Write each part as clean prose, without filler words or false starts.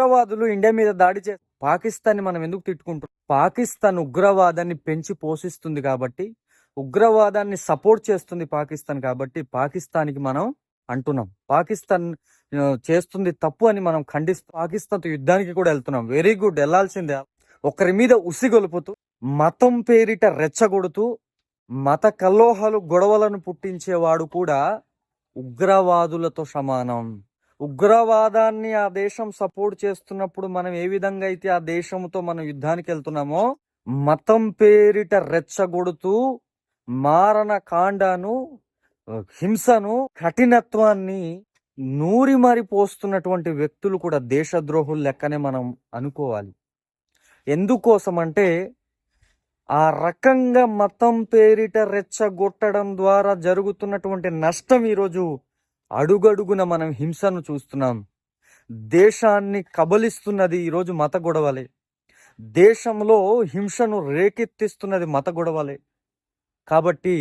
ఉగ్రవాదులు ఇండియా మీద దాడి చే పాకిస్తాన్ని మనం ఎందుకు తిట్టుకుంటున్నాం? పాకిస్తాన్ ఉగ్రవాదాన్ని పెంచి పోషిస్తుంది కాబట్టి, ఉగ్రవాదాన్ని సపోర్ట్ చేస్తుంది పాకిస్తాన్ కాబట్టి పాకిస్తాన్కి మనం అంటున్నాం. పాకిస్తాన్ చేస్తుంది తప్పు అని మనం ఖండిస్తూ పాకిస్తాన్తో యుద్ధానికి కూడా వెళ్తున్నాం. వెరీ గుడ్, వెళ్లాల్సిందే. ఒకరి మీద ఉసిగొలుపుతూ, మతం పేరిట రెచ్చగొడుతూ, మత కల్లోహాలు గొడవలను పుట్టించేవాడు కూడా ఉగ్రవాదులతో సమానం. ఉగ్రవాదాన్ని ఆ దేశం సపోర్ట్ చేస్తున్నప్పుడు మనం ఏ విధంగా అయితే ఆ దేశంతో మనం యుద్ధానికి వెళ్తున్నామో, మతం పేరిట రెచ్చగొడుతూ మారణ కాండను, హింసను, కఠినత్వాన్ని నూరి మరి పోస్తున్నటువంటి వ్యక్తులు కూడా దేశద్రోహులు లెక్కనే మనం అనుకోవాలి. ఎందుకోసం అంటే ఆ రకంగా మతం పేరిట రెచ్చగొట్టడం ద్వారా జరుగుతున్నటువంటి నష్టం ఈరోజు అడుగడుగున మనం హింసను చూస్తున్నాం. దేశాన్ని కబలిస్తున్నది ఈరోజు మత గొడవలే. దేశంలో హింసను రేకెత్తిస్తున్నది మత గొడవలే. కాబట్టి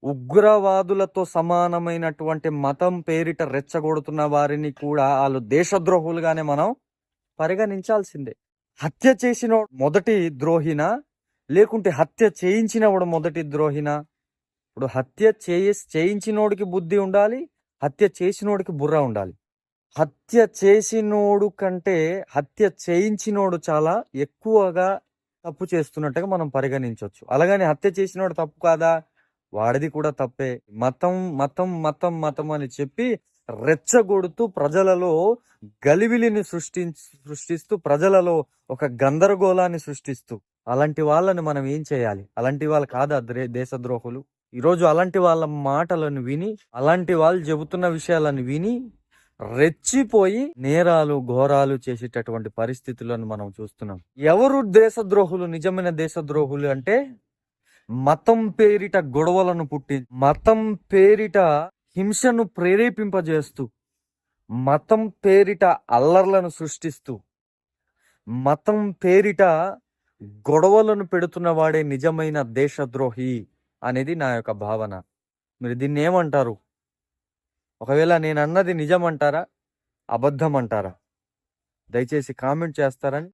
ఉగ్రవాదులతో సమానమైనటువంటి మతం పేరిట రెచ్చగొడుతున్న వారిని కూడా వాళ్ళు దేశద్రోహులుగానే మనం పరిగణించాల్సిందే. హత్య చేసిన మొదటి ద్రోహినా, లేకుంటే హత్య చేయించినవాడు మొదటి ద్రోహినా? ఇప్పుడు హత్య చేయించినోడికి బుద్ధి ఉండాలి, హత్య చేసినోడికి బుర్ర ఉండాలి. హత్య చేసినోడు కంటే హత్య చేయించినోడు చాలా ఎక్కువగా తప్పు చేస్తున్నట్టుగా మనం పరిగణించవచ్చు. అలాగని హత్య చేసినోడు తప్పు కాదా? వాడిది కూడా తప్పే. మతం మతం మతం మతం అని చెప్పి రెచ్చగొడుతూ ప్రజలలో గలివిలిని సృష్టిస్తూ ప్రజలలో ఒక గందరగోళాన్ని సృష్టిస్తూ, అలాంటి వాళ్ళని మనం ఏం చేయాలి? అలాంటి వాళ్ళు కాదా దేశద్రోహులు? ఈరోజు అలాంటి వాళ్ళ మాటలను విని, అలాంటి వాళ్ళు చెబుతున్న విషయాలను విని రెచ్చిపోయి నేరాలు ఘోరాలు చేసేటటువంటి పరిస్థితులను మనం చూస్తున్నాం. ఎవరు దేశద్రోహులు? నిజమైన దేశద్రోహులు అంటే మతం పేరిట గొడవలను పుట్టి, మతం పేరిట హింసను ప్రేరేపింపజేస్తూ, మతం పేరిట అల్లర్లను సృష్టిస్తూ, మతం పేరిట గొడవలను పెడుతున్న వాడే నిజమైన దేశద్రోహి అనేది నా యొక్క భావన. మీరు దీన్ని ఏమంటారు? ఒకవేళ నేను అన్నది నిజం అంటారా, అబద్ధం అంటారా? దయచేసి కామెంట్ చేస్తారని